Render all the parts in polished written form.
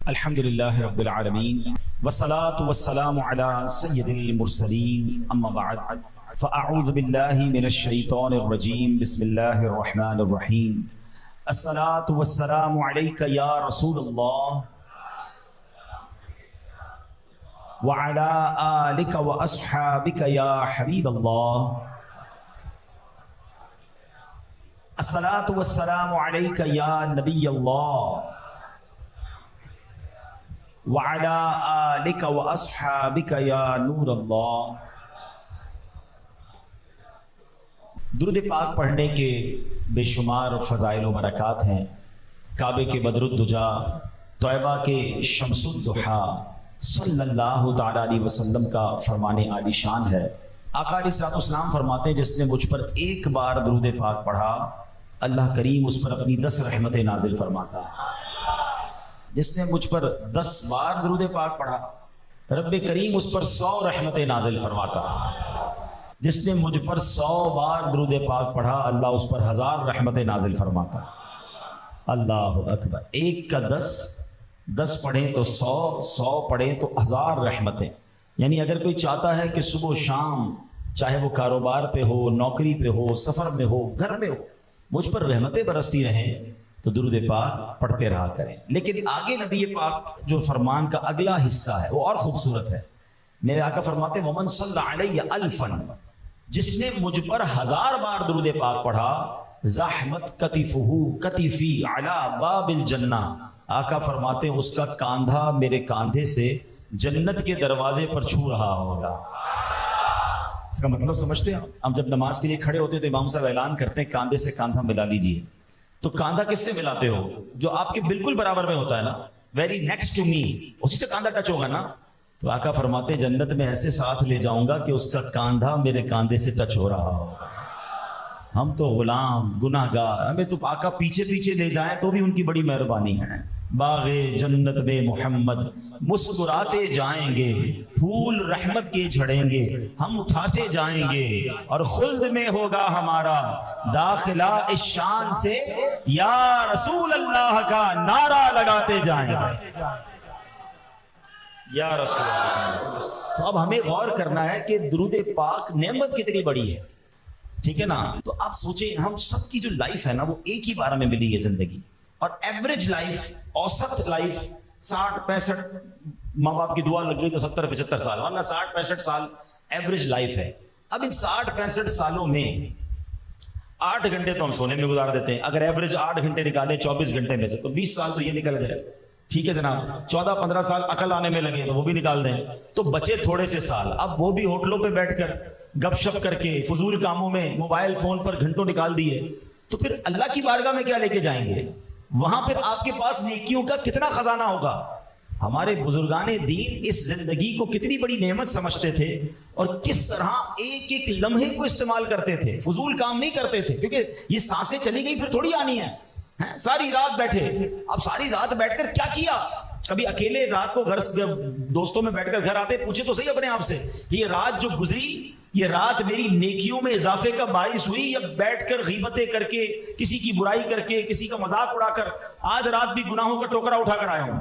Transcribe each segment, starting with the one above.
الحمدللہ رب العالمین والصلاة والسلام علی سید المرسلین اما بعد فاعوذ باللہ من الشیطان الرجیم بسم اللہ الرحمن الرحیم الصلاة والسلام علیک یا رسول اللہ وعلی آلک واصحابک یا حبیب اللہ الصلاة والسلام علیک یا نبی اللہ وَعَلَىٰ آلِكَ وَأَصْحَابِكَ يَا نور اللہ۔ درود پاک پڑھنے کے بے شمار فضائل و برکات ہیں۔ کعبے کے بدر الدجا، طیبہ کے شمس الضحیٰ صلی اللہ تعالیٰ علیہ وسلم کا فرمان عالی شان ہے۔ آقا علیہ السلام فرماتے ہیں جس نے مجھ پر ایک بار درود پاک پڑھا اللہ کریم اس پر اپنی 10 رحمتیں نازل فرماتا ہے۔ جس نے مجھ پر 10 بار درود پاک پڑھا رب کریم اس پر 100 رحمتیں نازل فرماتا۔ جس نے مجھ پر 100 بار درود پاک پڑھا اللہ اس پر 1000 رحمتیں نازل فرماتا۔ اللہ اکبر۔ ایک کا 10 پڑھیں تو 100 پڑھیں تو 1000 رحمتیں۔ یعنی اگر کوئی چاہتا ہے کہ صبح و شام چاہے وہ کاروبار پہ ہو، نوکری پہ ہو، سفر میں ہو، گھر میں ہو، مجھ پر رحمتیں برستی رہیں تو درود پاک پڑھتے رہا کریں۔ لیکن آگے نبی پاک جو فرمان کا اگلا حصہ ہے وہ اور خوبصورت ہے۔ میرے آقا فرماتے ہیں ومن صلی علیہ الفا، جس نے مجھ پر 1000 بار درود پاک پڑھا زحمت کتفہ کتفی علی باب الجنہ، آقا فرماتے ہیں اس کا کاندھا میرے کاندھے سے جنت کے دروازے پر چھو رہا ہوگا۔ اس کا مطلب سمجھتے ہیں؟ ہم جب نماز کے لیے کھڑے ہوتے ہیں تو امام صاحب اعلان کرتے ہیں کاندھے سے کاندھا ملا لیجئے۔ تو کاندھا کس سے ملاتے ہو؟ جو آپ کے بالکل برابر میں ہوتا ہے نا، ویری نیکسٹ ٹو می، اسی سے کاندھا ٹچ ہوگا نا۔ تو آقا فرماتے ہیں جنت میں ایسے ساتھ لے جاؤں گا کہ اس کا کاندھا میرے کاندھے سے ٹچ ہو رہا ہوگا۔ ہم تو غلام گناہ گار، ہمیں تو آقا پیچھے پیچھے لے جائیں تو بھی ان کی بڑی مہربانی ہے۔ باغ جنت میں محمد مسکراتے جائیں گے، پھول رحمت کے جھڑیں گے، ہم اٹھاتے جائیں گے اور خلد میں ہوگا ہمارا داخلہ اس شان سے یا رسول اللہ کا نعرہ لگاتے جائیں گے یا رسول اللہ۔ تو اب ہمیں غور کرنا ہے کہ درود پاک نعمت کتنی بڑی ہے، ٹھیک ہے نا؟ تو آپ سوچیں ہم سب کی جو لائف ہے نا وہ ایک ہی بار میں ملی ہے زندگی، اور ایوریج لائف، اوسط لائف 60-65، ماں باپ کی دعا لگ گئی تو 70-75 سال، ورنہ 60-65 سال ایوریج لائف ہے۔ اب ان 60-65 سالوں میں 8 گھنٹے تو ہم سونے میں گزار دیتے ہیں، اگر ایوریج 8 گھنٹے نکالے 24 گھنٹے میں سے تو 20 سال تو یہ نکل گئے، ٹھیک ہے جناب؟ 14-15 سال عقل آنے میں لگے تو وہ بھی نکال دیں، تو بچے تھوڑے سے سال، اب وہ بھی ہوٹلوں پہ بیٹھ کر گپ شپ کر کے فضول کاموں میں موبائل فون پر گھنٹوں نکال دیے، تو پھر اللہ کی بارگاہ میں کیا لے کے جائیں گے؟ وہاں پھر آپ کے پاس نیکیوں کا کتنا خزانہ ہوگا؟ ہمارے بزرگان دین اس زندگی کو کتنی بڑی نعمت سمجھتے تھے اور کس طرح ایک ایک لمحے کو استعمال کرتے تھے، فضول کام نہیں کرتے تھے، کیونکہ یہ سانسیں چلی گئی پھر تھوڑی آنی ہے۔ ساری رات بیٹھے، اب ساری رات بیٹھ کر کیا کیا؟ کبھی اکیلے رات کو گھر دوستوں میں بیٹھ کر گھر آتے پوچھے تو صحیح اپنے آپ سے یہ رات جو گزری یہ رات میری نیکیوں میں اضافے کا باعث ہوئی یا بیٹھ کر غیبتیں کر کے کسی کی برائی کر کے کسی کا مذاق اڑا کر آج رات بھی گناہوں کا ٹوکرا اٹھا کر آیا ہوں؟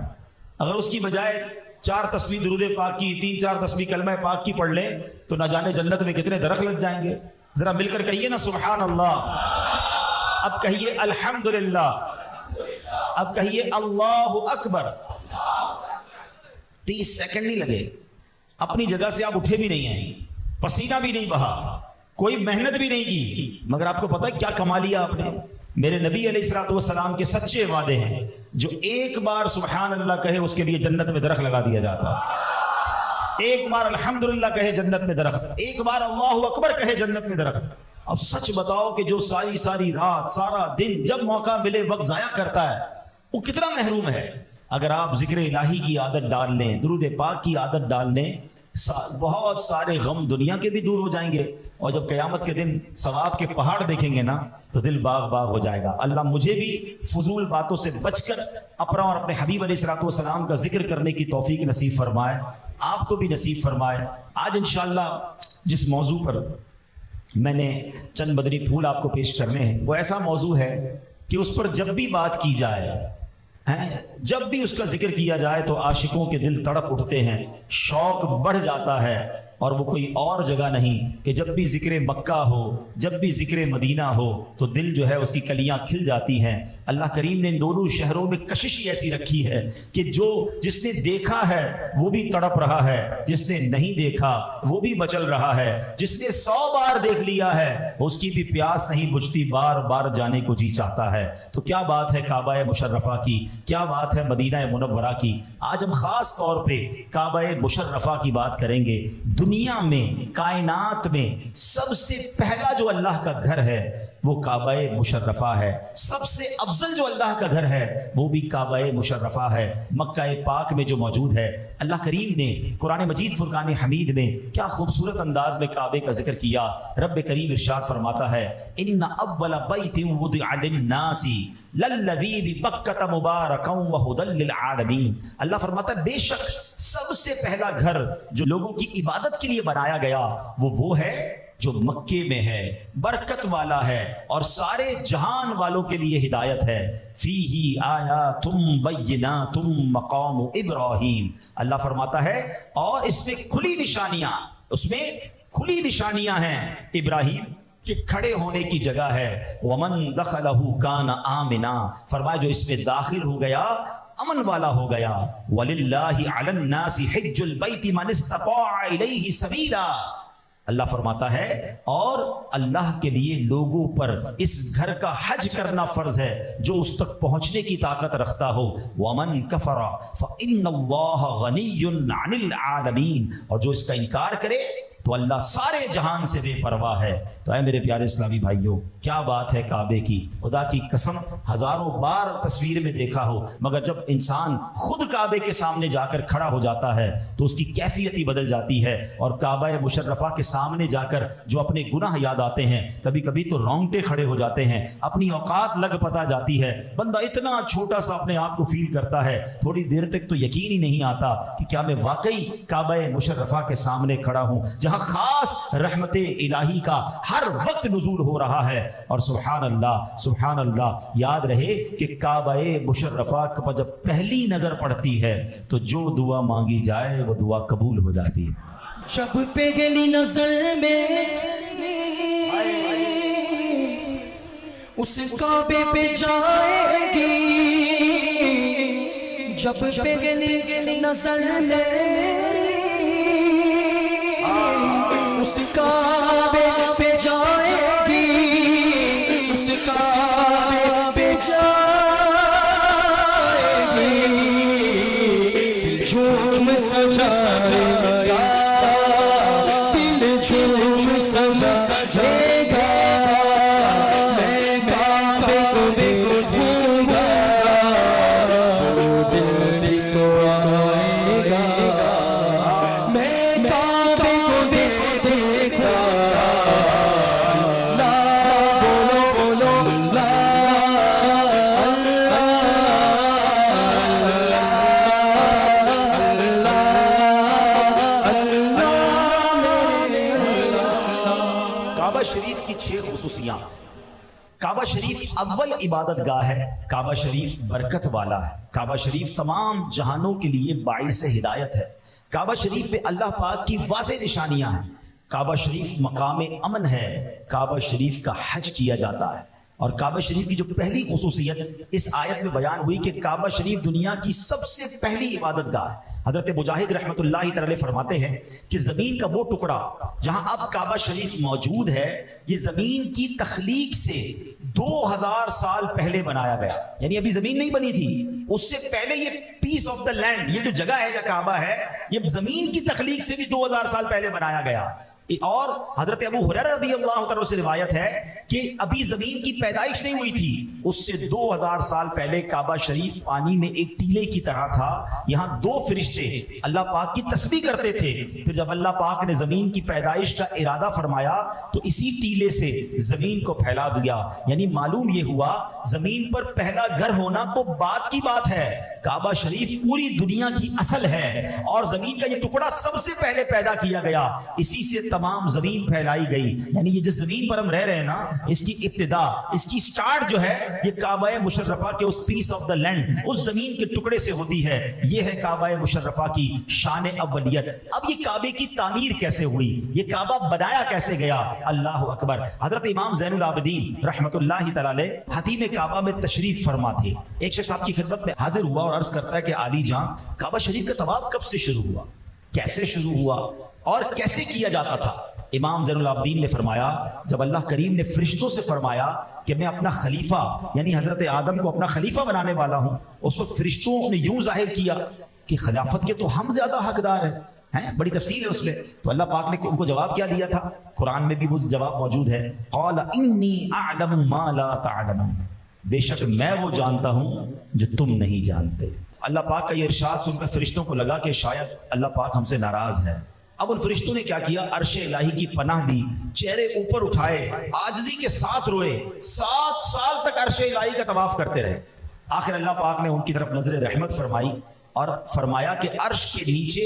اگر اس کی بجائے 4 تسبیح درود پاک کی، 3-4 تسبیح کلمہ پاک کی پڑھ لیں تو نہ جانے جنت میں کتنے درخت لگ جائیں گے۔ ذرا مل کر کہیے نا سبحان اللہ، اب کہیے الحمدللہ، اب کہیے اللہ اکبر۔ 30 سیکنڈ نہیں لگے، اپنی جگہ سے آپ اٹھے بھی نہیں ہیں، پسینہ بھی نہیں بہا، کوئی محنت بھی نہیں کی، مگر آپ کو پتا ہے کیا کما لیا آپ نے؟ میرے نبی علیہ الصلوۃ والسلام کے سچے وعدے ہیں، جو ایک بار سبحان اللہ کہے اس کے لیے جنت میں درخت لگا دیا جاتا ہے، ایک بار الحمدللہ کہے جنت میں درخت، ایک بار اللہ اکبر کہے جنت میں درخت۔ اب سچ بتاؤ کہ جو ساری رات سارا دن جب موقع ملے وقت ضائع کرتا ہے وہ کتنا محروم ہے۔ اگر آپ ذکر الہی کی عادت ڈال لیں، درود پاک کی عادت ڈال لیں، بہت سارے غم دنیا کے بھی دور ہو جائیں گے، اور جب قیامت کے دن ثواب کے پہاڑ دیکھیں گے نا تو دل باغ باغ ہو جائے گا۔ اللہ مجھے بھی فضول باتوں سے بچ کر اپنا اور اپنے حبیب علیہ الصلوۃ والسلام کا ذکر کرنے کی توفیق نصیب فرمائے، آپ کو بھی نصیب فرمائے۔ آج انشاءاللہ جس موضوع پر میں نے چند مدنی پھول آپ کو پیش کرنے ہیں وہ ایسا موضوع ہے کہ اس پر جب بھی بات کی جائے ہیں جب بھی اس کا ذکر کیا جائے تو عاشقوں کے دل تڑپ اٹھتے ہیں، شوق بڑھ جاتا ہے، اور وہ کوئی اور جگہ نہیں کہ جب بھی ذکر مکہ ہو، جب بھی ذکر مدینہ ہو تو دل جو ہے اس کی کلیاں کھل جاتی ہیں۔ اللہ کریم نے ان دونوں شہروں میں کشش ایسی رکھی ہے کہ جس نے دیکھا ہے وہ بھی تڑپ رہا ہے، جس نے نہیں دیکھا وہ بھی مچل رہا ہے، جس نے 100 بار دیکھ لیا ہے اس کی بھی پیاس نہیں بجھتی، بار بار جانے کو جی چاہتا ہے۔ تو کیا بات ہے کعبہ مشرفہ کی، کیا بات ہے مدینہ منورہ کی۔ آج ہم خاص طور پہ کعبہ مشرفہ کی بات کریں گے۔ دنیا میں، کائنات میں سب سے پہلا جو اللہ کا گھر ہے وہ کعبہ مشرفہ ہے، سب سے افضل جو اللہ کا گھر ہے وہ بھی کعبہ مشرفہ ہے، مکہ پاک میں جو موجود ہے۔ اللہ کریم نے قرآن مجید فرقان حمید میں کیا خوبصورت انداز میں کعبے کا ذکر کیا۔ رب کریم ارشاد فرماتا ہے ان اول بیت وضع للناس للذی ببکۃ مبارکا وہدی للعالمین۔ اللہ فرماتا ہے بے شک سب سے پہلا گھر جو لوگوں کی عبادت کے لیے بنایا گیا وہ ہے جو مکے میں ہے، برکت والا ہے اور سارے جہان والوں کے لیے ہدایت ہے۔ فیہ آیات بینات مقام ابراہیم، اللہ فرماتا ہے اور اس میں کھلی نشانیاں ہیں ابراہیم کہ کھڑے ہونے کی جگہ ہے۔ ومن دخلہ کان آمنا، فرمایا جو اس میں داخل ہو گیا امن والا ہو گیا۔ وَلِلَّهِ عَلَى النَّاسِ حِجُّ الْبَيْتِ مَنِ اسْتَطَاعَ إِلَيْهِ سَبِيلًا، اللہ فرماتا ہے اور اللہ کے لیے لوگوں پر اس گھر کا حج کرنا فرض ہے جو اس تک پہنچنے کی طاقت رکھتا ہو۔ وَمَن كَفَرَ فَإِنَّ اللَّهَ غَنِيٌّ عَنِ الْعَالَمِينَ، اور جو اس کا انکار کرے تو اللہ سارے جہان سے بے پرواہ ہے۔ تو اے میرے پیارے اسلامی بھائیوں، کیا بات ہے کعبے کی، خدا کی قسم ہزاروں بار تصویر میں دیکھا ہو مگر جب انسان خود کعبے کے سامنے جا کر کھڑا ہو جاتا ہے تو اس کی کیفیت ہی بدل جاتی ہے۔ اور کعبہ مشرفہ کے سامنے جا کر جو اپنے گناہ یاد آتے ہیں، کبھی کبھی تو رونگٹے کھڑے ہو جاتے ہیں، اپنی اوقات لگ پتا جاتی ہے، بندہ اتنا چھوٹا سا اپنے آپ کو فیل کرتا ہے، تھوڑی دیر تک تو یقین ہی نہیں آتا کہ کیا میں واقعی کعبہ مشرفہ کے سامنے کھڑا ہوں جہاں خاص رحمت الہی کا ہر وقت نزول ہو رہا ہے۔ اور سبحان اللہ، یاد رہے کہ کعبہ مشرفہ پر جب پہلی نظر پڑتی ہے تو جو دعا مانگی جائے وہ دعا قبول ہو جاتی ہے۔ جب پہلی نظر میں اس کعبے پہ جائے گی، جب پہلی نظر میں اس کعبے پہ جائے گی، اس کعبے پہ جائے گی، جھوم سجائے گا، دل جھوم سجائے گا، میں کعبے کو دیکھوں گا، وہ دل بھی تو آئے گا، میں کعبے کو دیکھوں گا، لا بولو لا کعبہ شریف کی 6 خصوصیات۔ کعبہ شریف اول عبادت گاہ ہے، کعبہ شریف برکت والا ہے، کعبہ شریف تمام جہانوں کے لیے باعث ہدایت ہے، کعبہ شریف پہ اللہ پاک کی واضح نشانیاں ہیں، کعبہ شریف مقام امن ہے، کعبہ شریف کا حج کیا جاتا ہے۔ اور کعبہ شریف کی جو پہلی خصوصیت اس آیت میں بیان ہوئی کہ کعبہ شریف دنیا کی سب سے پہلی عبادت گاہ ہے۔ حضرت مجاہد رحمت اللہ تعالی فرماتے ہیں کہ زمین کا وہ ٹکڑا جہاں اب کعبہ شریف موجود ہے، یہ زمین کی تخلیق سے 2000 سال پہلے بنایا گیا، یعنی ابھی زمین نہیں بنی تھی، اس سے پہلے یہ پیس آف دا لینڈ، یہ جو جگہ ہے جو کعبہ ہے، یہ زمین کی تخلیق سے بھی 2000 سال پہلے بنایا گیا۔ اور حضرت ابو ہریرہ رضی اللہ تعالیٰ سے روایت ہے کہ ابھی زمین کی پیدائش نہیں ہوئی تھی، اس سے 2000 سال پہلے کعبہ شریف پانی میں ایک ٹیلے کی طرح تھا، یہاں 2 فرشتے اللہ پاک کی تسبیح کرتے تھے۔ پھر جب اللہ پاک نے زمین کی پیدائش کا ارادہ فرمایا تو اسی ٹیلے سے زمین کو پھیلا دیا، یعنی معلوم یہ ہوا زمین پر پہلا گھر ہونا تو بات کی بات ہے، کعبہ شریف پوری دنیا کی اصل ہے اور زمین کا یہ ٹکڑا سب سے پہلے پیدا کیا گیا، اسی سے तमाम जमीन फैलाई गई। यानी ये जिस जमीन पर हम रह रहे हैं ना, इसकी इब्तिदा, इसकी स्टार्ट जो है ये काबा मुशर्रफा के उस पीस ऑफ द लैंड, उस जमीन के टुकड़े से होती है। ये है काबा मुशर्रफा की शान अव्वलियत। अब ये काबे की तामीर कैसे हुई, ये काबा बनाया कैसे गया? अल्लाह अकबर। हजरत इमाम ज़ैनुल आबिदीन रहमतुल्लाहि तआला अलैह हतीम काबा में तशरीफ फरमा थे। एक शख्स आपकी खिदमत में हाजिर हुआ और अर्ज करता है कि आली जां, काबा शरीफ का तवाफ कब से शुरू हुआ, कैसे शुरू हुआ और कैसे किया जाता था? इमाम ज़ैनुल आबिदीन ने फरमाया, जब अल्लाह करीम ने फरिश्तों से फरमाया कि मैं अपना खलीफा यानी हजरत आदम को अपना खलीफा बनाने वाला हूं, उस वक्त फरिश्तों ने यूं जाहिर किया कि खिलाफत के तो हम ज्यादा हकदार हैं। बड़ी तफसील है उसमें। तो अल्लाह पाक ने उनको जवाब क्या दिया था? कुरान में भी वो जवाब मौजूद है, क़ाल इन्नी अअलमु मा ला तअलमून, बेशक मैं वो जानता हूं जो तुम नहीं जानते। अल्लाह पाक का ये इरशाद सुनकर फरिश्तों को लगा कि शायद अल्लाह पाक हमसे नाराज है। अब उन फरिश्तों ने क्या किया? अर्श इलाही की पनाह ली, चेहरे ऊपर उठाए, आजिज़ी के साथ रोए, 7 साल तक अर्श इलाही का तवाफ करते रहे। आखिर अल्लाह पाक ने उनकी तरफ नजर रहमत फरमाई और फरमाया कि अर्श के नीचे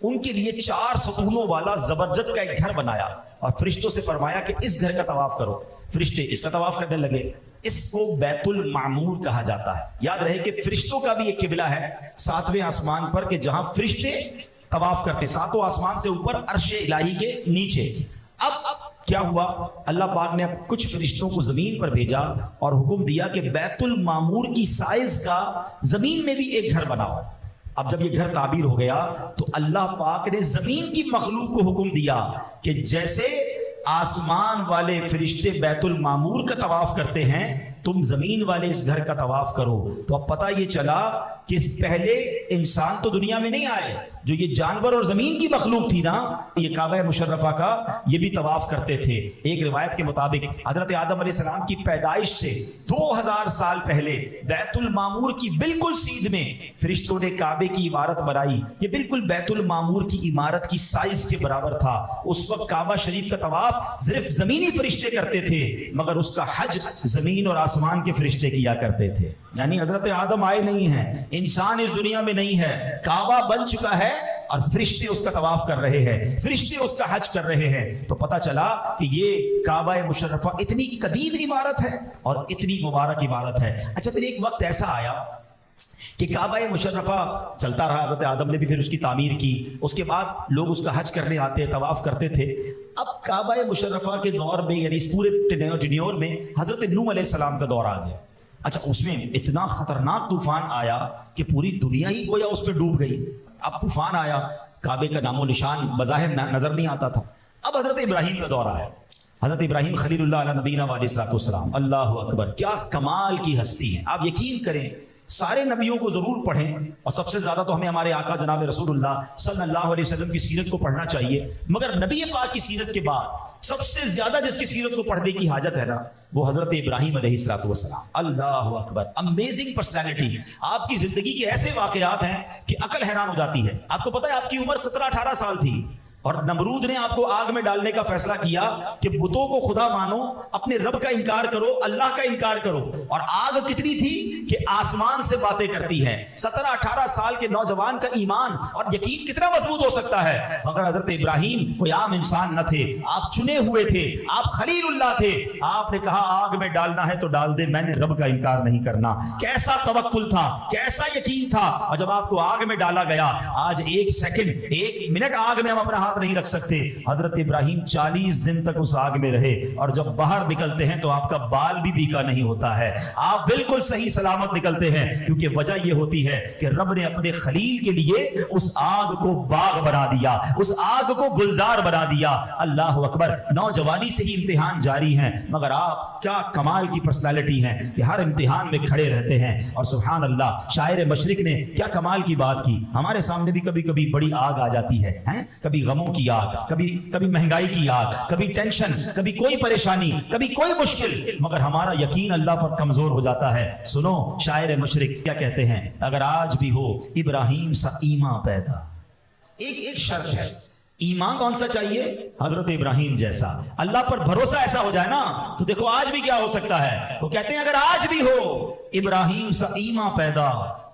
उनके लिए 4 सतूनों वाला जबरदस्त का एक घर बनाया और फरिश्तों से फरमाया कि इस घर का तवाफ करो। फरिश्ते इसका तवाफ करने लगे। इसको बैतुल मामूर कहा जाता है। याद रहे कि फरिश्तों का भी एक किबला है 7वें आसमान पर, कि जहां फरिश्ते तवाफ करते, 7वें आसमान से ऊपर अर्श इलाही के नीचे। अब क्या हुआ? अल्लाह पाक ने कुछ फरिश्तों को जमीन पर भेजा और हुक्म दिया कि बैतुल मामूर की साइज का जमीन में भी एक घर बनाओ। अब जब ये घर ताबीर हो गया तो अल्लाह पाक ने जमीन की मखलूक को हुक्म दिया कि जैसे आसमान वाले फरिश्ते बैतुल मामूर का तवाफ करते हैं, तुम जमीन वाले इस घर का तवाफ करो। तो अब पता ये चला कि पहले इंसान तो दुनिया में नहीं आए, जो ये जानवर और जमीन की मखलूक थी ना, ये काबा मुशर्रफा का ये भी तवाफ करते थे। एक रिवायत के मुताबिक हजरत आदम अलैहिस्सलाम की पैदाइश से 2000 साल पहले बैतुल मामूर की बिल्कुल सीध में फरिश्तों ने काबे की इमारत बनाई। ये बिल्कुल बैतुल मामूर की इमारत की साइज के बराबर था। उस वक्त काबा शरीफ का तवाफ सिर्फ जमीनी फरिश्ते करते थे, मगर उसका हज जमीन और आसमान के फरिश्ते किया करते थे। यानी हजरत आदम आए नहीं हैं, इंसान इस दुनिया में नहीं है, काबा बन चुका है और फरिश्ते उसका तवाफ कर रहे हैं, फरिश्ते उसका हज कर रहे हैं। तो पता चला कि ये काबा मुशर्रफा इतनी कदीम इमारत है और इतनी मुबारक इमारत है। अच्छा, फिर एक वक्त ऐसा आया कि काबा मुशर्रफा चलता रहा, हज़रत आदम ने भी फिर उसकी तामीर की, उसके बाद लोग उसका हज करने आते, तवाफ करते थे। अब काबा मुशर्रफा के दौर में, यानी इस पूरे टेन्योर में हज़रत नूह अलैहिस्सलाम का दौर आ गया। अच्छा, उसमें इतना खतरनाक तूफान आया कि पूरी दुनिया ही गोया उस पर डूब गई। अब तूफान आया, काबे का नामो निशान बज़ाहिर नजर नहीं आता था। अब हजरत इब्राहिम का दौर आया। हजरत इब्राहिम खलीलुल्लाह अला नबीना व अलैहिस्सलाम, अल्लाह अकबर, क्या कमाल की हस्ती है। आप यकीन करें, सारे नबियों को जरूर पढ़ें और सबसे ज्यादा तो हमें हमारे आका जनाब रसूलुल्लाह सल्लल्लाहु अलैहि वसल्लम की सीरत को पढ़ना चाहिए। मगर नबी पाक की सीरत के बाद सबसे ज्यादा जिसकी सीरत को पढ़ने की हाजत है ना, वो हजरत इब्राहिम अलैहिस्सलातु वस्सलाम। अल्लाह अकबर, अमेजिंग पर्सनैलिटी। आपकी जिंदगी के ऐसे वाकयात हैं कि अकल हैरान हो जाती है। आपको पता है आपकी उम्र 17-18 साल थी और नमरूद ने आपको आग में डालने का फैसला किया कि बुतों को खुदा मानो, अपने रब का इनकार करो, अल्लाह का इनकार करो। और आग कितनी थी कि आसमान से बातें करती है। 17-18 साल के नौजवान का ईमान और यकीन कितना मजबूत हो सकता है। मगर हजरत इब्राहिम कोई आम इंसान न थे, आप चुने हुए थे, आप खलीलुल्लाह थे। आपने कहा आग में डालना है तो डाल दे, मैंने रब का इनकार नहीं करना। कैसा तवक्कुल था, कैसा यकीन था। और जब आपको आग में डाला गया, आज 1 सेकंड 1 मिनट आग में हम अपना नहीं रख सकते। हजरत इब्राहिम 40 दिन तक उस आग में रहे और जब बाहर निकलते हैं तो आपका बाल भी बीका नहीं होता है, आप बिल्कुल सही सलामत निकलते हैं। क्योंकि वजह यह होती है कि रब ने अपने खलील के लिए उस आग को बाग बना दिया, उस आग को गुलजार बना दिया। अल्लाह अकबर, नौजवानी से ही इम्तिहान जारी है, मगर आप क्या कमाल की पर्सनालिटी हैं कि हर इम्तिहान में खड़े रहते हैं। और सुभान अल्लाह, शायर मशरिक ने क्या कमाल की बात की। हमारे सामने भी कभी कभी बड़ी आग आ जाती है, कभी गमों की आग, कभी महंगाई की आग, कभी टेंशन, कभी कोई परेशानी, कभी कोई मुश्किल, मगर हमारा यकीन अल्लाह पर कमजोर हो जाता है। सुनो, शायर मुशरिक क्या कहते हैं, अगर आज भी हो इब्राहिम सा ईमान पैदा। एक शर्त है, ईमान कौन सा चाहिए? हजरत इब्राहिम जैसा। अल्लाह पर भरोसा ऐसा हो जाए ना, तो देखो आज भी क्या हो सकता है। वो कहते हैं अगर आज भी हो इब्राहिम सा ईमान पैदा,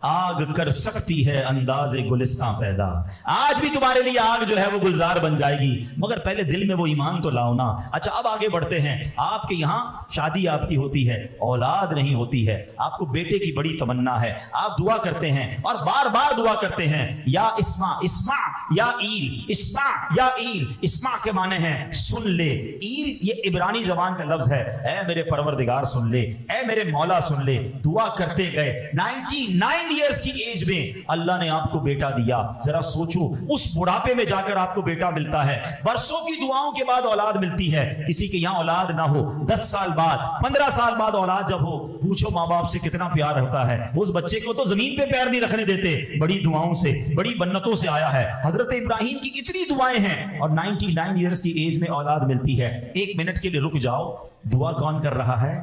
आग कर सकती है अंदाज़े गुलिस्तां पैदा। आज भी तुम्हारे लिए आग जो है वो गुलजार बन जाएगी, मगर पहले दिल में वो ईमान तो लाओ ना। अच्छा, अब आगे बढ़ते हैं। आपके यहाँ शादी आपकी होती है, औलाद नहीं होती है, आपको बेटे की बड़ी तमन्ना है, आप दुआ करते हैं और बार बार दुआ करते हैं, या इस्मा, इस्मा या ईल, इस्मा या ईल। इस्मा के माने हैं सुन ले, ईल ये इब्रानी जबान का लफ्ज है। ऐ मेरे परवरदिगार सुन ले, ऐ मेरे मौला सुन ले। दुआ करते गए, 99 ईयर्स की एज में अल्लाह ने आपको बेटा दिया। जरा सोचो, उस बुढ़ापे में जाकर आपको बेटा मिलता है, बरसों की दुआओं के बाद औलाद मिलती है। किसी के यहाँ औलाद ना हो, 10 साल बाद, 15 साल बाद औलाद जब हो, पूछो माँ बाप से कितना प्यार होता है। उस बच्चे को तो जमीन पे पैर नहीं रखने देते, बड़ी दुआओं से, बड़ी बन्नतों से आया है। हजरत इब्राहिम की इतनी दुआएं हैं और 99 ईयर्स की एज में औलाद मिलती है। एक मिनट के लिए रुक जाओ, दुआ कौन कर रहा है?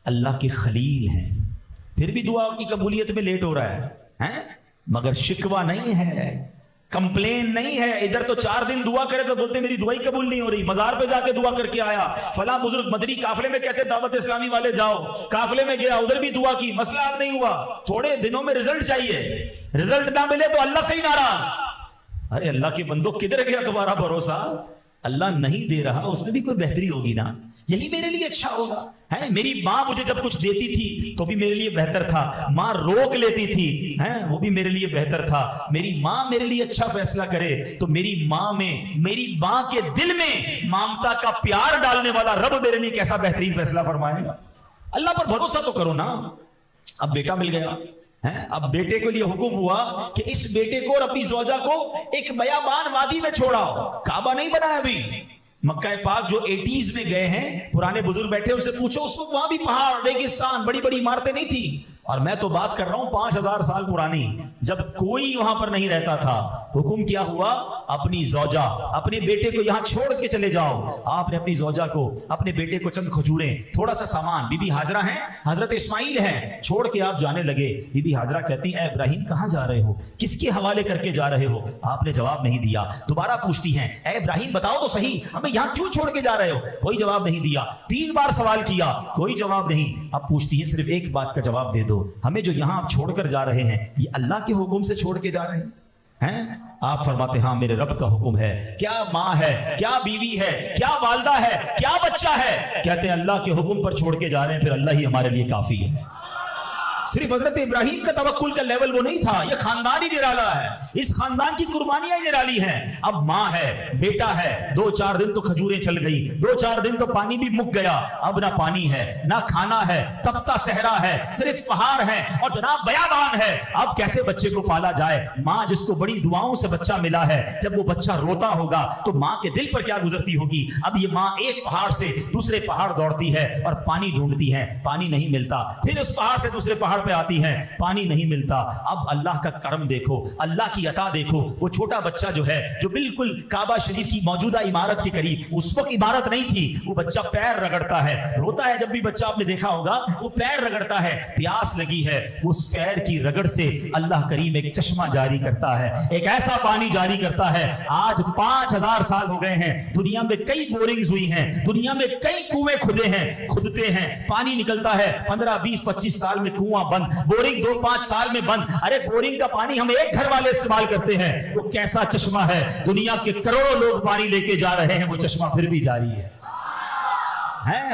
अल्लाह के खलील हैं। फिर भी दुआ की कबूलियत में लेट हो रहा है? मगर शिकवा नहीं है, कंप्लेन नहीं है। इधर तो 4 दिन दुआ करे तो बोलते मेरी दुआ ही कबूल नहीं हो रही। मजार पे जाके दुआ करके आया, फला बुजुर्ग मदनी काफले में कहते दावत इस्लामी वाले जाओ, काफले में गया, उधर भी दुआ की, मसला हल नहीं हुआ। थोड़े दिनों में रिजल्ट चाहिए, रिजल्ट ना मिले तो अल्लाह से ही नाराज। अरे अल्लाह के बंदो, किधर गया तुम्हारा भरोसा? अल्लाह नहीं दे रहा, उसमें भी कोई बेहतरी होगी ना, यही मेरे लिए अच्छा होगा। है, मेरी माँ मुझे जब कुछ देती थी तो भी मेरे लिए बेहतर था, माँ रोक लेती थी, है, वो भी मेरे लिए बेहतर था। मेरी माँ मेरे लिए अच्छा फैसला करे तो मेरी माँ में, मेरी माँ के दिल में ममता का प्यार डालने वाला रब मेरे लिए कैसा बेहतरीन फैसला फरमाएगा। अल्लाह पर भरोसा तो करो ना। अब बेटा मिल गया है, अब बेटे के लिए हुक्म हुआ कि इस बेटे को और अपनी ज़ौजा को एक बयाबान वादी में छोड़ाओ। काबा नहीं बनाया अभी, मक्का पाक जो 80s में गए हैं, पुराने बुजुर्ग बैठे, उनसे पूछो, उस वक्त वहां भी पहाड़, रेगिस्तान, बड़ी बड़ी इमारतें नहीं थी। और मैं तो बात कर रहा हूं 5000 साल पुरानी, जब कोई वहां पर नहीं रहता था। हुक्म क्या हुआ? अपनी ज़ौजा, अपने बेटे को यहां छोड़ के चले जाओ। आपने अपनी ज़ौजा को, अपने बेटे को चंद खजूरें, थोड़ा सा सामान, बीबी हाजरा हैं, हजरत इस्माइल हैं, छोड़ के आप जाने लगे। बीबी हाजरा कहती है, इब्राहिम कहां जा रहे हो, किसके हवाले करके जा रहे हो? आपने जवाब नहीं दिया। दोबारा पूछती हैं, ए इब्राहिम बताओ तो सही, हमें यहां क्यों छोड़ के जा रहे हो? कोई जवाब नहीं दिया। 3 बार सवाल किया, कोई जवाब नहीं। अब पूछती है, सिर्फ एक बात का जवाब दे दो, हमें जो यहां आप छोड़कर जा रहे हैं, ये अल्लाह के हुक्म से छोड़ के जा रहे हैं? आप फरमाते, हाँ मेरे रब का हुक्म है। क्या माँ है, क्या बीवी है, क्या वालदा है, क्या बच्चा है? कहते हैं अल्लाह के हुक्म पर छोड़ के जा रहे हैं, फिर अल्लाह ही हमारे लिए काफी है। सिर्फ हजरत इब्राहिम का तवक्कुल का लेवल वो नहीं था, ये खानदान ही निराला है, इस खानदान की कुर्बानियां ही निराली हैं। अब माँ है, बेटा है, 2-4 दिन तो खजूरें चल गई, 2-4 दिन तो पानी भी मुक गया। अब ना पानी है, ना खाना है, तपता सहरा है, सिर्फ पहाड़ है और जनाब बयाबान है। अब कैसे बच्चे को पाला जाए? माँ जिसको बड़ी दुआओं से बच्चा मिला है, जब वो बच्चा रोता होगा तो माँ के दिल पर क्या गुजरती होगी? अब ये माँ एक पहाड़ से दूसरे पहाड़ दौड़ती है और पानी ढूंढती है, पानी नहीं मिलता, फिर उस पहाड़ से दूसरे पहाड़ पे आती है, पानी नहीं मिलता। अब अल्लाह का करम देखो, अल्लाह की अता देखो। वो छोटा बच्चा जो है, जो बिल्कुल काबा शरीफ की मौजूदा इमारत के करीब, उस वक्त इमारत नहीं थी, वो बच्चा पैर रगड़ता है, रोता है। जब भी बच्चा आपने देखा होगा, वो पैर रगड़ता है, प्यास लगी है, उस पैर की रगड़ से अल्लाह करीम एक चश्मा जारी करता है, एक ऐसा पानी जारी करता है। आज 5000 साल हो गए हैं, दुनिया में कई बोरिंग्स हुई हैं, दुनिया में कई कुएं खुदे हैं, खुदते हैं, पानी निकलता है। 15, 20, 25 साल में कुआं बंद, बोरिंग 2-5 साल में बंद। अरे बोरिंग का पानी हम एक घर वाले इस्तेमाल करते हैं, वो कैसा चश्मा है? दुनिया के करोड़ों लोग पानी लेके जा रहे हैं, वो चश्मा फिर भी जारी है।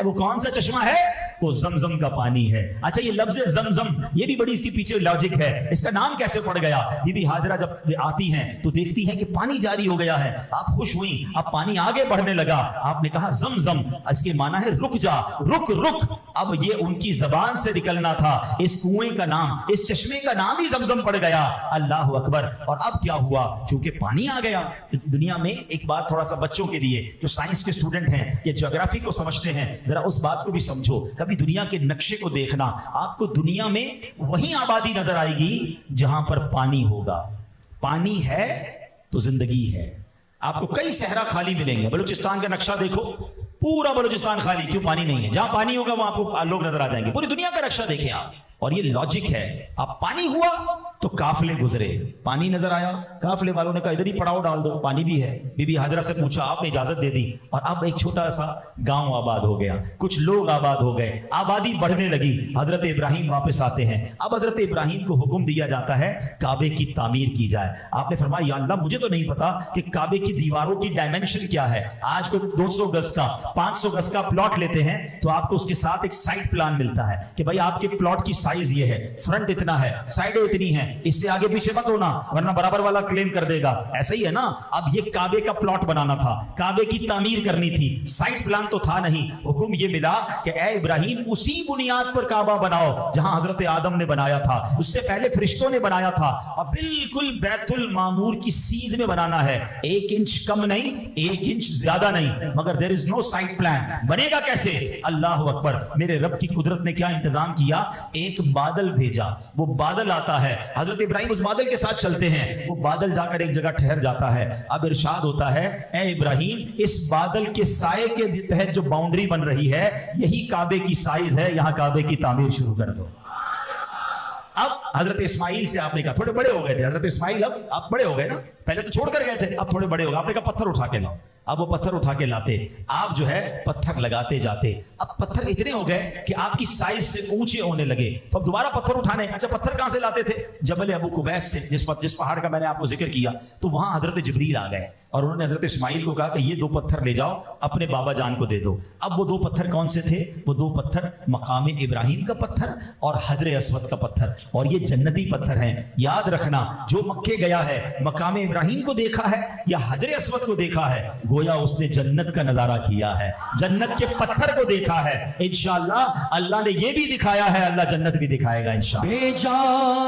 वो कौन सा चश्मा है? वो जमजम का पानी है। अच्छा, ये लफ्ज जमजम, ये भी बड़ी इसके पीछे लॉजिक है, इसका नाम कैसे पड़ गया? बीबी हाजरा जब आती हैं तो देखती हैं कि पानी जारी हो गया है, आप खुश हुई, अब पानी आगे बढ़ने लगा। आपने कहा जमजम, इसके माना है रुक जा, रुक रुक। अब ये उनकी जबान से निकलना था, इस कुएं का नाम, इस चश्मे का नाम ही जमजम पड़ गया। अल्लाह अकबर। और अब क्या हुआ? चूंकि पानी आ गया, तो दुनिया में एक बात थोड़ा सा बच्चों के लिए, जो साइंस के स्टूडेंट हैं या ज्योग्राफी को समझते हैं, जरा उस बात को भी समझो। दुनिया के नक्शे को देखना, आपको दुनिया में वही आबादी नजर आएगी जहां पर पानी होगा। पानी है तो जिंदगी है। आपको कई सहरा खाली मिलेंगे। बलूचिस्तान का नक्शा देखो, पूरा बलूचिस्तान खाली, क्यों? पानी नहीं है। जहां पानी होगा वहां आपको लोग नजर आ जाएंगे। पूरी दुनिया का नक्शा देखें आप, اور یہ لاجک ہے. اب پانی ہوا تو قافلے گزرے, پانی نظر آیا, قافلے والوں نے کہا ادھر ہی پڑاؤ ڈال دو, پانی بھی ہے. بی بی ہاجرہ سے پوچھا, آپ نے اجازت دے دی, اور اب ایک چھوٹا سا گاؤں آباد ہو گیا, کچھ لوگ آباد ہو گئے, آبادی بڑھنے لگی. حضرت ابراہیم واپس آتے ہیں. اب حضرت ابراہیم کو حکم دیا جاتا ہے کعبے کی تعمیر کی جائے. آپ نے فرمایا یا اللہ مجھے تو نہیں پتا کہ کعبے کی دیواروں کی ڈائمنشن کیا ہے. آج کو 200 گز کا 500 گز کا پلاٹ لیتے ہیں تو آپ کو اس کے ساتھ ایک سائٹ پلان ملتا ہے کہ بھائی آپ کے پلاٹ کی سائز یہ ہے, فرنٹ اتنا ہے, سائڈیں اتنی ہیں, اس سے آگے پیچھے مت ہونا ورنہ برابر والا کلیم کر دے گا. ایسا ہی ہے نا. اب یہ کعبے کا پلاٹ بنانا تھا, کعبے کی تعمیر کرنی تھی, سائٹ پلان تو تھا نہیں. حکم یہ ملا کہ اے ابراہیم اسی بنیاد پر کعبہ بناؤ جہاں حضرت آدم نے بنایا تھا, اس سے پہلے فرشتوں نے بنایا تھا, اور بالکل بیت المعمور کی سیدھ میں بنانا ہے, 1 انچ کم نہیں 1 انچ زیادہ نہیں. مگر there is no site plan. بنے گا کیسے؟ اللہ اکبر. میرے رب کی قدرت نے کیا انتظام کیا, ایک بادل بھیجا. وہ بادل آتا ہے, حضرت ابراہیم اس بادل کے ساتھ چلتے ہیں, وہ بادل جا کر ایک جگہ ٹھہر جاتا ہے. اب ارشاد ہوتا ہے اے ابراہیم اس بادل کے سائے کے تحت جو باؤنڈری بن رہی ہے یہی کعبے کی سائز ہے, یہاں کعبے کی تعمیر شروع کر دو. اب حضرت اسماعیل سے آپ نے کہا, تھوڑے بڑے ہو گئے تھے حضرت اسماعیل, اب آپ بڑے ہو گئے نا, پہلے تو چھوڑ کر گئے تھے, اب تھوڑے بڑے ہو گئے. آپ نے کہا پتھر اٹھا کے لاؤ. اب وہ پتھر اٹھا کے لاتے, آپ جو ہے پتھر لگاتے جاتے. اب پتھر اتنے ہو گئے کہ آپ کی سائز سے اونچے ہونے لگے, تو اب دوبارہ پتھر اٹھانے. اچھا پتھر کہاں سے لاتے تھے؟ جبل ابو قبیس سے, جس پہاڑ کا میں نے آپ کو ذکر کیا. تو وہاں حضرت جبریل آ گئے اور انہوں نے حضرت اسماعیل کو کہا کہ یہ 2 پتھر لے جاؤ اپنے بابا جان کو دے دو. اب وہ 2 پتھر کون سے تھے؟ وہ 2 پتھر مقام ابراہیم کا پتھر اور حجر اسود کا پتھر, اور یہ جنتی پتھر ہیں. یاد رکھنا جو مکے گیا ہے مقام ابراہیم کو دیکھا ہے یا حجر اسود کو دیکھا ہے, گویا اس نے جنت کا نظارہ کیا ہے, جنت کے پتھر کو دیکھا ہے. انشاءاللہ اللہ نے یہ بھی دکھایا ہے, اللہ جنت بھی دکھائے گا انشاءاللہ. بھیجا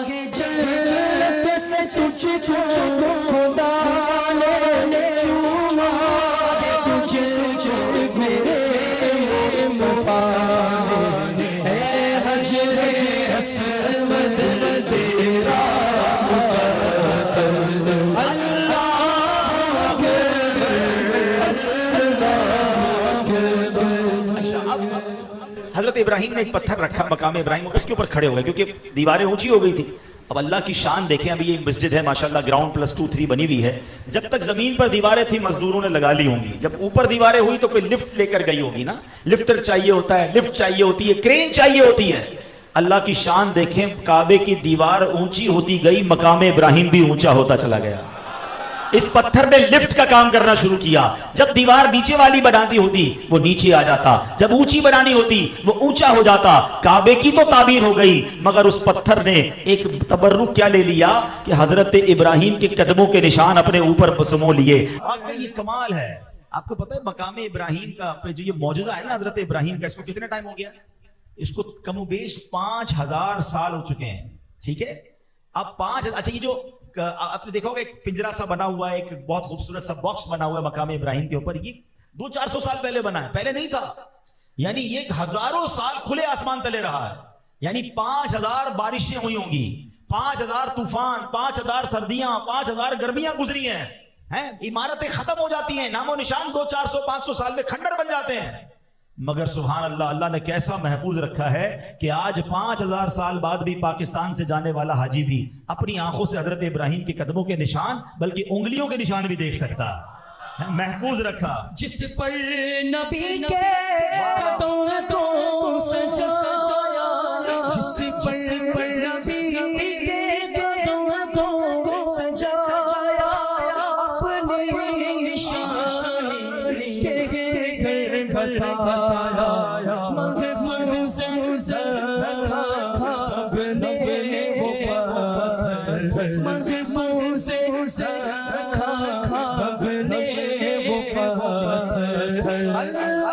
ہے جنت سے تجھ کو خدا نے چوما ہے تجھے میرے مصطفیٰ نے, اے حجر اسود تیرا حضرت ابراہیم نے ایک پتھر رکھا مقام ابراہیم, اس کے اوپر کھڑے ہو گئے کیونکہ دیواریں اونچی ہو گئی تھی. اب اللہ کی شان دیکھیں, ابھی یہ مسجد ہے ماشاءاللہ گراؤنڈ +2-3 بنی ہوئی ہے. جب تک زمین پر دیواریں تھی مزدوروں نے لگا لی ہوں گی, جب اوپر دیواریں ہوئی تو کوئی لفٹ لے کر گئی ہوگی نا, لفٹر چاہیے ہوتا ہے, لفٹ چاہیے ہوتی ہے, کرین چاہیے ہوتی ہے. اللہ کی شان دیکھیں, کعبے کی دیوار اونچی ہوتی گئی, مقام ابراہیم بھی اونچا ہوتا چلا گیا. اس پتھر نے لفٹ کا کام کرنا شروع کیا. جب دیوار نیچے والی بنانی ہوتی وہ نیچے آ جاتا, جب اونچی بنانی ہوتی وہ اونچا ہو جاتا. کعبے کی تو تعبیر ہو گئی, مگر اس پتھر نے ایک تبرک کیا لے لیا کہ حضرت ابراہیم کے قدموں کے نشان اپنے اوپر بسمو لیے. یہ کمال ہے. آپ کو پتہ ہے مقام ابراہیم کا جو یہ معجزہ ہے نا حضرت ابراہیم کا, اس کو کتنے ٹائم ہو گیا؟ اس کو کم و بیش 5000 سال ہو چکے ہیں. ٹھیک ہے, اب 5000. اچھا یہ جو آپ نے دیکھا ہوگا ایک پنجرا سا بنا ہوا ہے, ایک بہت خوبصورت سا باکس بنا ہوا ہے مقام ابراہیم کے اوپر, یہ 200-400 سال پہلے بنا ہے, پہلے نہیں تھا. یعنی یہ ہزاروں سال کھلے آسمان تلے رہا ہے. یعنی 5000 بارشیں ہوئی ہوں گی, 5000 طوفان, 5000 سردیاں, 5000 گرمیاں گزری ہیں. عمارتیں ختم ہو جاتی ہیں, نام و نشان 200-400-500 سال میں کھنڈر بن جاتے ہیں. مگر سبحان اللہ, اللہ نے کیسا محفوظ رکھا ہے کہ آج 5000 سال بعد بھی پاکستان سے جانے والا حاجی بھی اپنی آنکھوں سے حضرت ابراہیم کے قدموں کے نشان بلکہ انگلیوں کے نشان بھی دیکھ سکتا ہے. محفوظ رکھا. جس پر نبی کے قدموں کو سجایا, جس پر نبی کے قدموں کو سجایا, اپنے نشان کے گھر بتایا, محفوظ رکھا اپنے وہ پر, محفوظ رکھا اپنے وہ پر. اللہ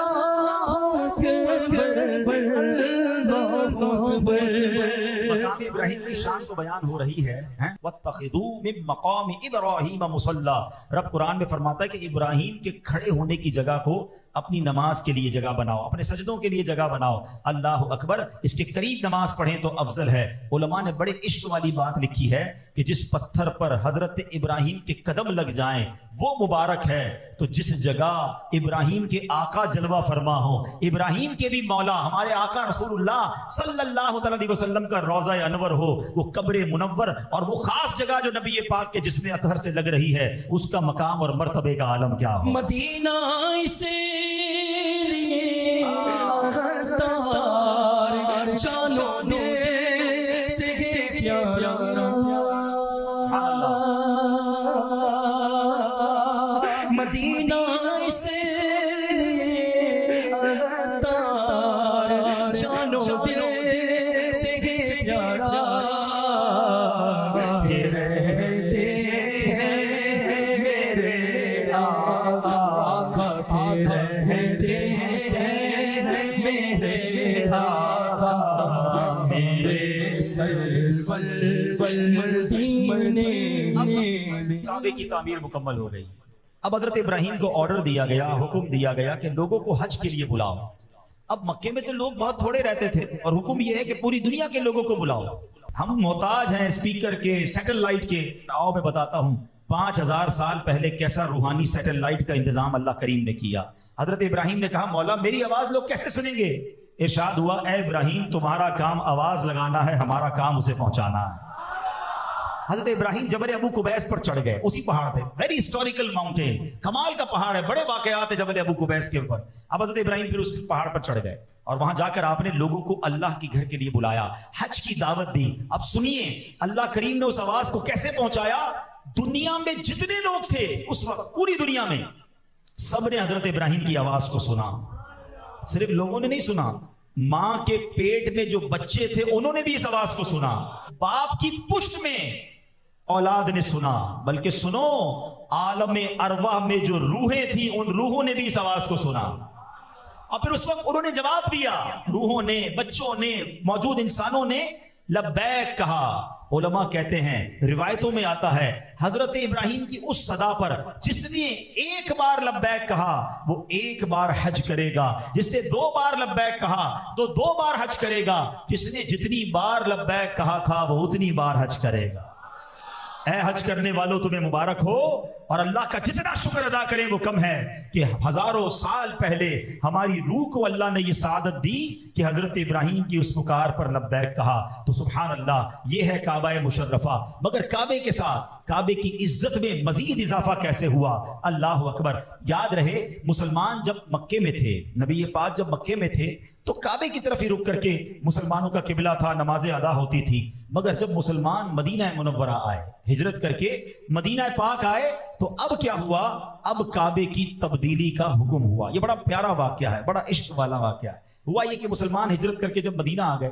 مقام ابراہیم کی شان تو بیان ہو رہی ہے. وَاتَّخِذُوا مِن مَقَامِ إِبْرَاهِيمَ مُصَلَّى. رب قرآن میں فرماتا ہے کہ ابراہیم کے کھڑے ہونے کی جگہ کو اپنی نماز کے لیے جگہ بناؤ، اپنے سجدوں کے لیے جگہ بناؤ۔ اللہ اکبر، اس کے قریب نماز پڑھیں تو افضل ہے۔ علماء نے بڑے عشق والی بات لکھی ہے کہ جس پتھر پر حضرت ابراہیم کے قدم لگ جائیں وہ مبارک ہے، تو جس جگہ ابراہیم کے آقا جلوہ فرما ہو، ابراہیم کے بھی مولا ہمارے آقا رسول اللہ صلی اللہ علیہ وسلم کا روضہ انور ہو، وہ قبر منور اور وہ خاص جگہ جو نبی پاک کے جسم اطہر سے لگ رہی ہے، اس کا مقام اور مرتبے کا عالم کیا ہو۔ مدینہ سے لیے غدار جانو دے سے پیارا، مدینہ سے غدار جانو دے سے پیارا، کعبے کی تعمیر مکمل ہو گئی۔ اب حضرت ابراہیم کو آرڈر دیا گیا، حکم دیا گیا کہ لوگوں کو حج کے لیے بلاؤ۔ اب مکے میں تو لوگ بہت تھوڑے رہتے تھے اور حکم یہ ہے کہ پوری دنیا کے لوگوں کو بلاؤ۔ ہم محتاج ہیں اسپیکر کے، سیٹلائٹ کے۔ آؤ میں بتاتا ہوں 5000 سال پہلے کیسا روحانی سیٹلائٹ کا انتظام اللہ کریم نے کیا۔ حضرت ابراہیم نے کہا مولا میری آواز لوگ کیسے سنیں گے؟ ارشاد ہوا اے ابراہیم تمہارا کام آواز لگانا ہے، ہمارا کام اسے پہنچانا ہے۔ حضرت ابراہیم جبل ابو قبیس پر چڑھ گئے، اسی پہاڑ پہ، ویری ہسٹوریکل ماؤنٹین، کمال کا پہاڑ ہے، بڑے واقعات ہیں جبل ابو قبیس کے اوپر۔ اب حضرت ابراہیم پھر اس پہاڑ پر چڑھ گئے اور وہاں جا کر آپ نے لوگوں کو اللہ کے گھر کے لیے بلایا، حج کی دعوت دی۔ اب سنیے اللہ کریم نے اس آواز کو کیسے پہنچایا۔ دنیا میں جتنے لوگ تھے اس وقت، پوری دنیا میں، سب نے حضرت ابراہیم کی آواز کو سنا۔ صرف لوگوں نے نہیں سنا، ماں کے پیٹ میں جو بچے تھے انہوں نے بھی اس آواز کو سنا، باپ کی پشت میں اولاد نے سنا، بلکہ سنو عالم ارواح میں جو روحیں تھی ان روحوں نے بھی اس آواز کو سنا۔ اور پھر اس وقت انہوں نے جواب دیا، روحوں نے، بچوں نے، موجود انسانوں نے لبیک کہا۔ علماء کہتے ہیں، روایتوں میں آتا ہے حضرت ابراہیم کی اس صدا پر جس نے ایک بار لبیک کہا وہ ایک بار حج کرے گا، جس نے 2 بار لبیک کہا تو 2 بار حج کرے گا، جس نے جتنی بار لبیک کہا تھا وہ اتنی بار حج کرے گا۔ اے حج کرنے والوں تمہیں مبارک ہو، اور اللہ کا جتنا شکر ادا کریں وہ کم ہے کہ ہزاروں سال پہلے ہماری روح کو اللہ نے یہ سعادت دی کہ حضرت ابراہیم کی اس پکار پر لبیک کہا۔ تو سبحان اللہ، یہ ہے کعبہ مشرفہ۔ مگر کعبے کے ساتھ کعبے کی عزت میں مزید اضافہ کیسے ہوا؟ اللہ اکبر۔ یاد رہے مسلمان جب مکے میں تھے، نبی پاک جب مکے میں تھے تو کعبے کی طرف ہی رک کر کے مسلمانوں کا قبلہ تھا، نمازیں ادا ہوتی تھی۔ مگر جب مسلمان مدینہ منورہ آئے، ہجرت کر کے مدینہ پاک آئے، تو اب کیا ہوا؟ اب کعبے کی تبدیلی کا حکم ہوا۔ یہ بڑا پیارا واقعہ ہے، بڑا عشق والا واقعہ ہے۔ ہوا یہ کہ مسلمان ہجرت کر کے جب مدینہ آ گئے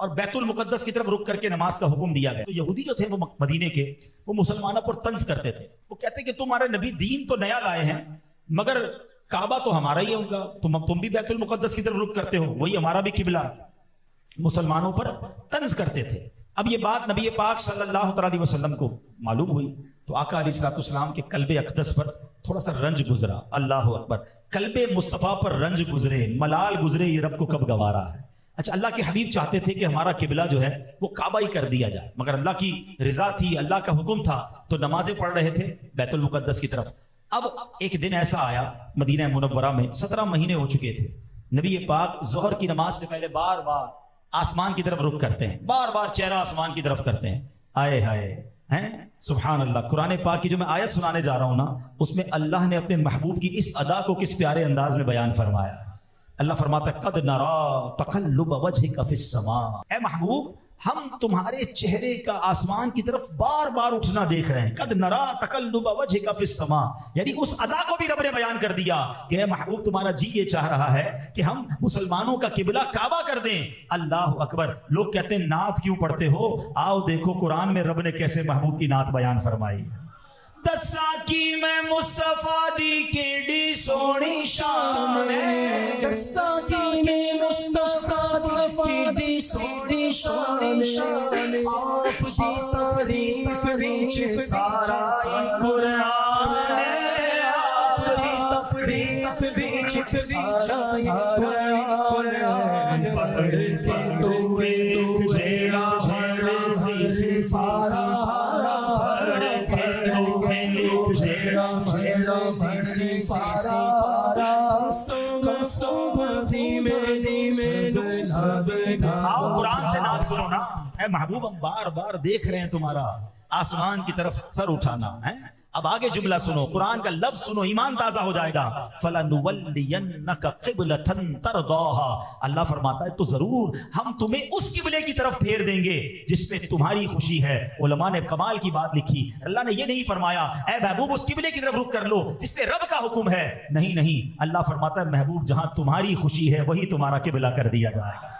اور بیت المقدس کی طرف رک کر کے نماز کا حکم دیا گیا، تو یہودی جو تھے وہ مدینے کے، وہ مسلمانوں پر طنز کرتے تھے۔ وہ کہتے کہ تمہارے نبی دین تو نیا لائے ہیں مگر کعبہ تو ہمارا ہی ہے ان کا، تم بھی بیت المقدس کی طرف رک کرتے ہو، وہی ہمارا بھی قبلہ ہے۔ مسلمانوں پر طنز کرتے تھے۔ اب یہ بات نبی پاک صلی اللہ علیہ وسلم کو معلوم ہوئی تو آقا علیہ السلام کے قلب اقدس پر تھوڑا سا رنج گزرا۔ اللہ اکبر۔ قلب مصطفیٰ پر رنج گزرے، ملال گزرے، یہ رب کو کب گوارا ہے۔ اچھا، اللہ کے حبیب چاہتے تھے کہ ہمارا قبلہ جو ہے وہ کعبہ ہی کر دیا جائے، مگر اللہ کی رضا تھی، اللہ کا حکم تھا، تو نمازیں پڑھ رہے تھے بیت المقدس کی طرف۔ اب ایک دن ایسا آیا مدینہ منورہ میں، 17 مہینے ہو چکے تھے، نبی پاک ظہر کی نماز سے پہلے بار بار آسمان کی طرف رخ کرتے ہیں، بار بار چہرہ آسمان کی طرف کرتے ہیں۔ آئے ہائے ہیں سبحان اللہ۔ قرآن پاک کی جو میں آیت سنانے جا رہا ہوں نا، اس میں اللہ نے اپنے محبوب کی اس ادا کو کس پیارے انداز میں بیان فرمایا ہے۔ اللہ فرماتا ہے قد نرا تقلب وجهك في السماء، اے محبوب ہم تمہارے چہرے کا آسمان کی طرف بار بار اٹھنا دیکھ رہے ہیں۔ قد نرا تقلب وجهك في السماء، یعنی اس ادا کو بھی رب نے بیان کر دیا کہ اے محبوب تمہارا جی یہ چاہ رہا ہے کہ ہم مسلمانوں کا قبلہ کعبہ کر دیں۔ اللہ اکبر۔ لوگ کہتے ہیں نعت کیوں پڑھتے ہو؟ آؤ دیکھو قرآن میں رب نے کیسے محبوب کی نعت بیان فرمائی۔ دسا کی میں مصطفیٰ دی کیڑی سونی شان ہے، دسا کی میں مصطفیٰ دی کیڑی سونی شان ہے، آپ دی تعریف وچ سارا قرآن ہے، آپ دی تعریف وچ कुरान पढ़ के तो जेड़ा से सारा पढ़ के तो जेड़ा से सारा आओ कुरान से नात करो ना। ऐ महबूब हम बार बार देख रहे हैं तुम्हारा आसमान की तरफ सर उठाना है। अब आगे जुमला सुनो, कुरान का लफ्ज सुनो, ईमान ताजा हो जाएगा। फलनुवल्लियन्नका क़िबलतन तरदाहा, अल्लाह फरमाता है तो जरूर हम तुम्हें उस किबले की तरफ फेर देंगे जिसपे तुम्हारी खुशी है। उलमा ने कमाल की बात लिखी, अल्लाह ने ये नहीं फरमाया ऐ महबूब उस किबले की तरफ रुख कर लो जिसपे रब का हुक्म है, नहीं नहीं, अल्लाह फरमाता है महबूब जहां तुम्हारी खुशी है वही तुम्हारा किबला कर दिया जाएगा।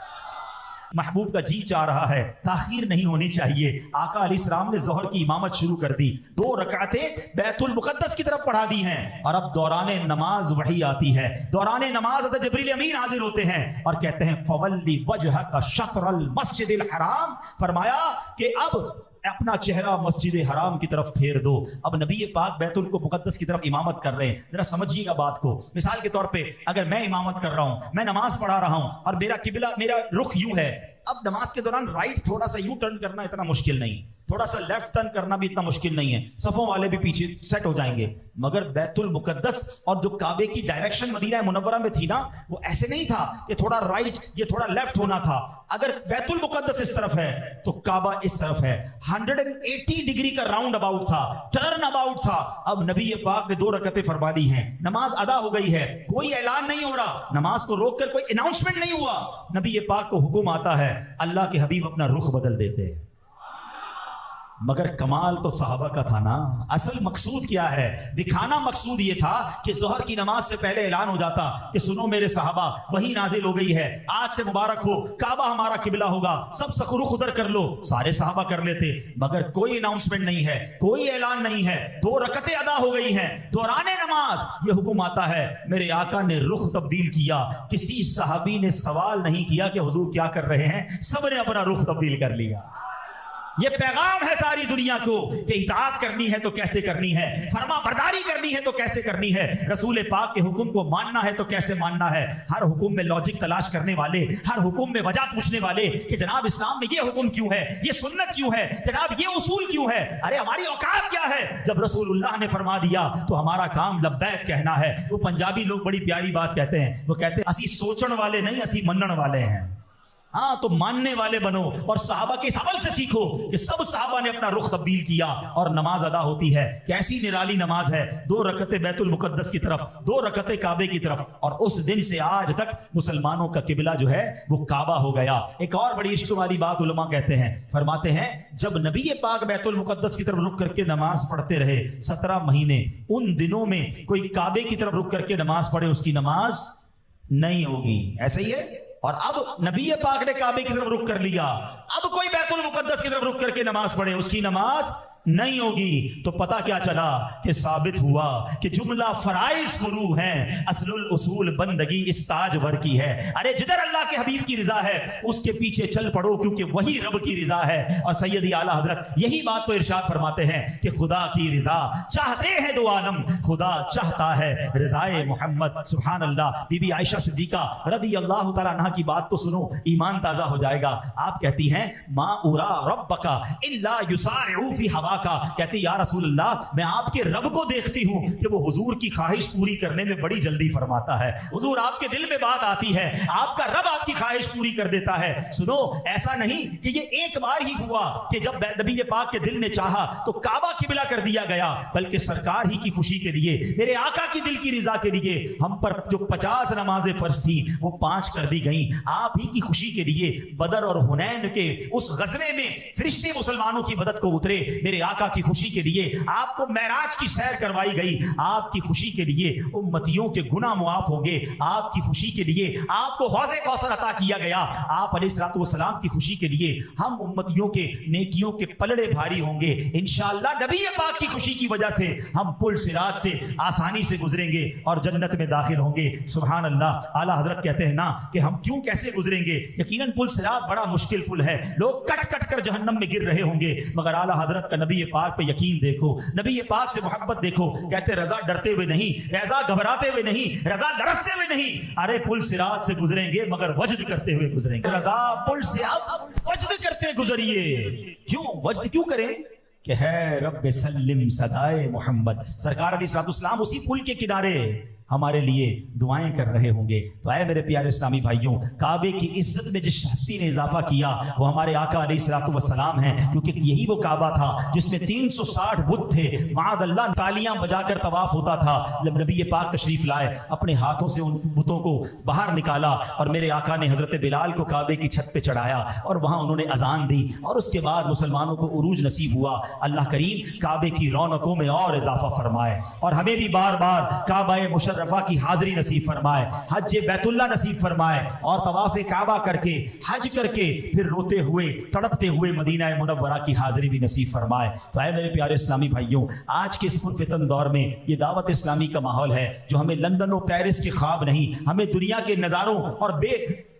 महबूब का जी चाह रहा है, ताखीर नहीं होनी चाहिए। आका अलैहिस्सलाम ने ज़ोहर की इमामत शुरू कर दी, 2 रकातें बैतुल मुक़द्दस की तरफ पढ़ा दी हैं और अब दौराने नमाज वही आती है। दौराने नमाज हज़रत जिब्रील अमीन हाजिर होते हैं और कहते हैं फवल्ली वजहका शत्रल मस्जिदिल हराम, फरमाया कि अब अपना चेहरा मस्जिद हराम की तरफ फेर दो। अब नबी पाक बैतुल को मुकद्दस की तरफ इमामत कर रहे हैं। जरा समझिएगा बात को। मिसाल के तौर पे अगर मैं इमामत कर रहा हूं, मैं नमाज पढ़ा रहा हूं और मेरा किबला, मेरा रुख यूं है, अब नमाज के दौरान राइट थोड़ा सा यू टर्न करना इतना मुश्किल नहीं, थोड़ा सा लेफ्ट टर्न करना भी इतना मुश्किल नहीं है, सफों वाले भी पीछे सेट हो जाएंगे। मगर बैतुल मुकद्दस और जो काबे की डायरेक्शन मदीना मुनव्वरा में थी ना, वो ऐसे नहीं था कि थोड़ा राइट ये थोड़ा लेफ्ट होना था। अगर बैतुल मुकद्दस इस तरफ है तो काबा इस तरफ है। 180 डिग्री का राउंड अबाउट था, टर्न अबाउट था। अब नबी पाक ने 2 रकतें फरमा दी हैं, नमाज अदा हो गई है, कोई ऐलान नहीं हो रहा, नमाज को रोक कर कोई अनाउंसमेंट नहीं हुआ। नबी पाक को हुक्म आता है, अल्लाह के हबीब अपना रुख बदल देते हैं। मगर कमाल तो सहाबा का था ना। असल मकसूद क्या है? दिखाना मकसूद ये था कि ज़ोहर की नमाज से पहले ऐलान हो जाता कि सुनो मेरे सहाबा, वही नाजिल हो गई है, आज से मुबारक हो, काबा हमारा किबला होगा, सब रुख उधर कर लो। सारे सहाबा कर लेते, मगर कोई अनाउंसमेंट नहीं है, कोई ऐलान नहीं है। 2 रकतें अदा हो गई हैं, दौराने नमाज ये हुक्म आता है, मेरे आका ने रुख तब्दील किया। किसी सहाबी ने सवाल नहीं किया कि हुजूर क्या कर रहे हैं, सब ने अपना रुख तब्दील कर लिया। ये पैगाम है सारी दुनिया को कि इताअत करनी है तो कैसे करनी है, फरमा बरदारी करनी है तो कैसे करनी है, रसूल पाक के हुक्म को मानना है तो कैसे मानना है। हर हुक्म में लॉजिक तलाश करने वाले, हर हुक्म में वजह पूछने वाले कि जनाब इस्लाम में ये हुक्म क्यों है, ये सुन्नत क्यों है, जनाब ये उसूल क्यों है, अरे हमारी औकात क्या है। जब रसूलुल्लाह ने फरमा दिया तो हमारा काम लब्बैक कहना है। वो पंजाबी लोग बड़ी प्यारी बात कहते हैं, वो कहते हैं असी सोचण वाले नहीं, असी मनण वाले हैं। हाँ, तो मानने वाले बनो और सहाबा के अमल से सीखो कि सब सहाबा ने अपना रुख तब्दील किया और नमाज अदा होती है। कैसी निराली नमाज है, 2 रकतें बैतुल मुकद्दस की तरफ, 2 रकतें काबे की तरफ, और उस दिन से आज तक मुसलमानों का किबला जो है वो काबा हो गया। एक और बड़ी इश्क वाली बात उलमा कहते हैं, फरमाते हैं जब नबी पाक बैतुल मुकद्दस की तरफ रुख करके नमाज पढ़ते रहे 17 महीने, उन दिनों में कोई काबे की तरफ रुख करके नमाज पढ़े उसकी नमाज नहीं होगी। ऐसा ही है। और अब नबी पाक ने काबे की तरफ रुख कर लिया, अब कोई बैतुल मुकद्दस की तरफ रुख करके नमाज पढ़े उसकी नमाज नहीं होगी। तो पता क्या चला कि साबित हुआ कि जुमला फराइज फुरू हैं, असलुल उसूल बंदगी इस ताजवर की है। अरे जिधर अल्लाह के हबीब की रिजा है उसके पीछे चल पड़ो, क्योंकि वही रब की रिजा है। और सैयदी आला हजरत यही बात तो इरशाद फरमाते हैं कि खुदा की रिजा चाहते हैं दो आलम, खुदा चाहता है रिजाए मोहम्मद। सुभान अल्लाह। बीबी आयशा सिद्दीका रदी अल्लाह तआला अन्हा की बात तो सुनो, ईमान ताजा हो जाएगा। आप कहती हैं मा उरा रब्बका इल्ला युसारिउ फी हवा का, कहती या रसूल अल्लाह मैं आपके रब को देखती हूं कि वो हुजूर की ख्वाहिश पूरी करने में बड़ी जल्दी फरमाता है। हुजूर आपके दिल में बात आती है, आपका रब आपकी ख्वाहिश पूरी कर देता है। सुनो, ऐसा नहीं कि ये एक बार ही हुआ कि जब नबी पाक के दिल ने चाहा तो काबा किबला कर दिया गया, बल्कि सरकार ही की खुशी के लिए, मेरे आका की दिल की रिजा के लिए हम पर जो 50 नमाजें फर्ज थी वो 5 कर दी गई। आप ही की खुशी के लिए बदर और हुनैन के उस गजवे में फरिश्ते मुसलमानों की मदद को उतरे। मेरे आका की खुशी के लिए आपको मेराज की सैर करवाई गई। आपकी खुशी के लिए उम्मतियों के गुनाह मुआफ होंगे। आपकी खुशी के लिए आपको हौज़े कौसर अता किया गया। आप अलैहिस्सलातु वस्सलाम की खुशी के लिए हम उम्मतियों के नेकियों के पलड़े भारी होंगे। इंशाअल्लाह नबी पाक की खुशी की वजह से हम पुल सिरात से आसानी से गुजरेंगे और जन्नत में दाखिल होंगे। सुभान अल्लाह। आला हजरत कहते हैं ना कि हम क्यों कैसे गुजरेंगे। यकीनन पुल सिरात बड़ा मुश्किल पुल है, लोग कट कट कर जहन्नम में गिर रहे होंगे, मगर आला हजरत का नबी पाक पे यकीन देखो, नबी पाक से मोहब्बत देखो। कहते रजा डरते हुए नहीं, रजा घबराते हुए नहीं, रजा लरसते हुए नहीं। अरे पुल सिरात से गुजरेंगे मगर वजद करते हुए गुजरेंगे। रजा पुल से आप वजद करते गुजरिए। क्यों वजद क्यों करें कि है रब्बे सल्लिम सदाए मोहम्मद। सरकार अलैहिस्सलाम उसी पुल के किनारे हमारे लिए दुआएं कर रहे होंगे। तो आए मेरे प्यारे इस्लामी भाइयों, काबे की इज्जत में जिस हस्ती ने इजाफा किया वो हमारे आका अलैहिस्सलाम हैं, क्योंकि यही वो काबा था जिसमें 360 बुत थे। माद अल्लाह तालियां बजाकर तवाफ होता था। जब नबी पाक तशरीफ लाए, अपने हाथों से उन बुतों को बाहर निकाला और मेरे आका ने हजरत बिलाल को काबे की छत पे चढ़ाया और वहां उन्होंने अजान दी और उसके बाद मुसलमानों को उरूज नसीब हुआ। अल्लाह करीम काबे की रौनकों में और इजाफा फरमाए और हमें भी बार बार काबा मुशर्रफा की हाजिरी नसीब फरमाए, हज बैतुल्ला नसीब फरमाए और तवाफ काबा करके हज करके फिर रोते हुए तड़पते हुए मदीना मुनव्वरा की हाजिरी भी नसीब फरमाए। तो आए मेरे प्यारे इस्लामी भाइयों, आज के इस पुरफितन दौर में ये दावत इस्लामी का माहौल है जो हमें लंदन और पेरिस के ख्वाब नहीं, हमें दुनिया के नज़ारों और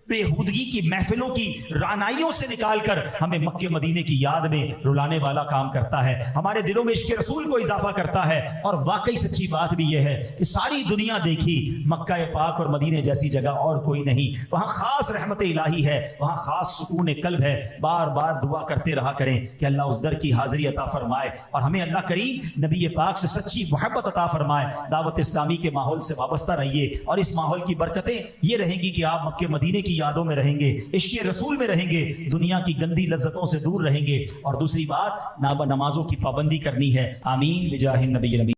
बेहूदगी की महफिलों की रानाइयों से निकालकर हमें मक्के मदीने की याद में रुलाने वाला काम करता है, हमारे दिलों में इश्क़ रसूल को इजाफा करता है। और वाकई सच्ची बात भी यह है कि सारी दुनिया देखी, मक्का पाक और मदीने जैसी जगह और कोई नहीं। वहाँ खास रहमत इलाही है, वहाँ खास सुकून कल्ब है। बार बार दुआ करते रहा करें कि अल्लाह उस दर की हाजिरी अता फरमाए और हमें अल्लाह करीम नबी पाक से सच्ची मोहब्बत अता फरमाए। दावत इस्लामी के माहौल से वाबस्ता रहिए और इस माहौल की बरकतें ये रहेंगी कि आप मक्के मदीने की यादों में रहेंगे, इश्क़ रसूल में रहेंगे, दुनिया की गंदी लज्जतों से दूर रहेंगे। और दूसरी बात, नमाजों की पाबंदी करनी है। आमीन बिजाहिन नबी।